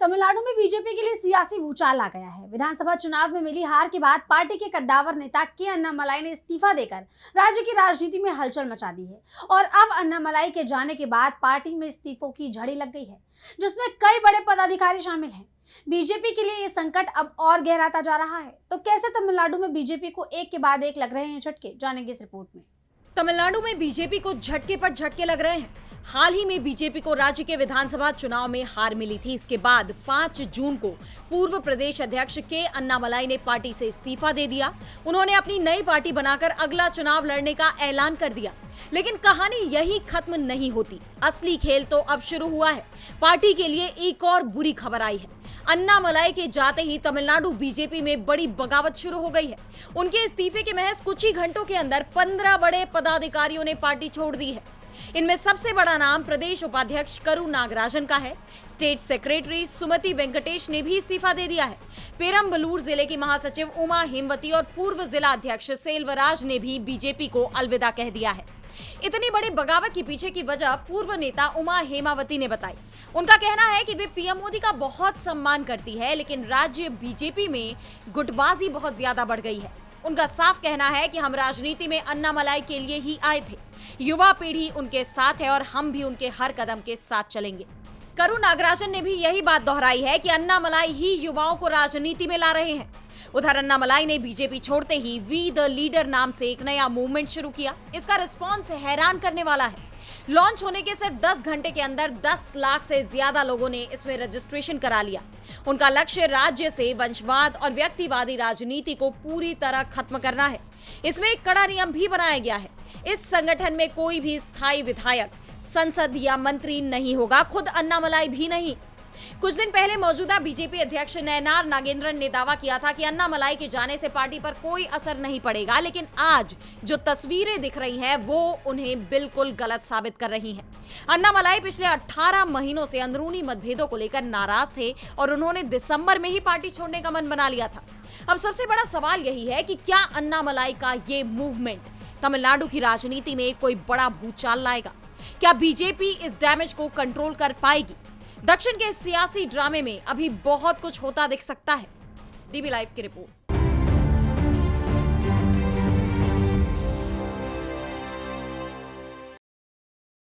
तमिलनाडु में बीजेपी के लिए सियासी भूचाल आ गया है। विधानसभा चुनाव में मिली हार के बाद पार्टी के कद्दावर नेता के अन्नामलाई ने इस्तीफा देकर राज्य की राजनीति में हलचल मचा दी है और अब अन्नामलाई के जाने के बाद पार्टी में इस्तीफों की झड़ी लग गई है, जिसमें कई बड़े पदाधिकारी शामिल हैं। बीजेपी के लिए ये संकट अब और गहराता जा रहा है। तो कैसे तमिलनाडु में बीजेपी को एक के बाद एक लग रहे हैं झटके, जानेंगे इस रिपोर्ट में। तमिलनाडु में बीजेपी को झटके पर झटके लग रहे हैं। हाल ही में बीजेपी को राज्य के विधानसभा चुनाव में हार मिली थी। इसके बाद 5 जून को पूर्व प्रदेश अध्यक्ष के अन्नामलाई ने पार्टी से इस्तीफा दे दिया। उन्होंने अपनी नई पार्टी बनाकर अगला चुनाव लड़ने का ऐलान कर दिया। लेकिन कहानी यही खत्म नहीं होती। असली खेल तो अब शुरू हुआ है। पार्टी के लिए एक और बुरी खबर आई है। अन्नामलाई के जाते ही तमिलनाडु बीजेपी में बड़ी बगावत शुरू हो गई है। उनके इस्तीफे के महज कुछ ही घंटों के अंदर 15 बड़े पदाधिकारियों ने पार्टी छोड़ दी है। इनमें सबसे बड़ा नाम प्रदेश उपाध्यक्ष करू नागराजन का है। स्टेट सेक्रेटरी सुमति वेंकटेश ने भी इस्तीफा दे दिया है। पेरम्बलूर जिले की महासचिव उमा हेमवती और पूर्व जिला अध्यक्ष सेल्वराज ने भी बीजेपी को अलविदा कह दिया है। इतनी बड़ी बगावत के पीछे की वजह पूर्व नेता उमा हेमावती ने बताई। उनका कहना है कि वे पीएम मोदी का बहुत सम्मान करती है, लेकिन राज्य बीजेपी में गुटबाजी बहुत ज्यादा बढ़ गई है। उनका साफ कहना है कि हम राजनीति में अन्नामलाई के लिए ही आए थे। युवा पीढ़ी उनके साथ है और हम भी उनके हर कदम के साथ चलेंगे। करू नागराजन ने भी यही बात दोहराई है कि अन्नामलाई ही युवाओं को राजनीति में ला रहे हैं। उधर अन्नामलाई ने बीजेपी छोड़ते ही वी द लीडर नाम से एक नया मूवमेंट शुरू किया। इसका रिस्पॉन्स हैरान करने वाला है। लॉन्च होने के सिर्फ 10 घंटे के अंदर 10 लाख से ज्यादा लोगों ने इसमें रजिस्ट्रेशन करा लिया। उनका लक्ष्य राज्य से वंशवाद और व्यक्तिवादी राजनीति को पूरी तरह खत्म करना है। इसमें एक कड़ा नियम भी बनाया गया है। इस संगठन में कोई भी स्थायी विधायक, संसद या मंत्री नहीं होगा, खुद अन्नामलाई भी नहीं। कुछ दिन पहले मौजूदा बीजेपी अध्यक्ष नयनार नागेंद्रन ने दावा किया था कि अन्नामलाई के जाने से पार्टी पर कोई असर नहीं पड़ेगा, लेकिन आज जो तस्वीरें दिख रही हैं वो उन्हें बिल्कुल गलत साबित कर रही हैं। अन्नामलाई पिछले 18 महीनों से अंदरूनी मतभेदों को लेकर नाराज थे और उन्होंने दिसंबर में ही पार्टी छोड़ने का मन बना लिया था। अब सबसे बड़ा सवाल यही है कि क्या अन्नामलाई का ये मूवमेंट तमिलनाडु की राजनीति में कोई बड़ा भूचाल लाएगा? क्या बीजेपी इस डैमेज को कंट्रोल कर पाएगी? दक्षिण के सियासी ड्रामे में अभी बहुत कुछ होता दिख सकता है। डीबी लाइव की रिपोर्ट।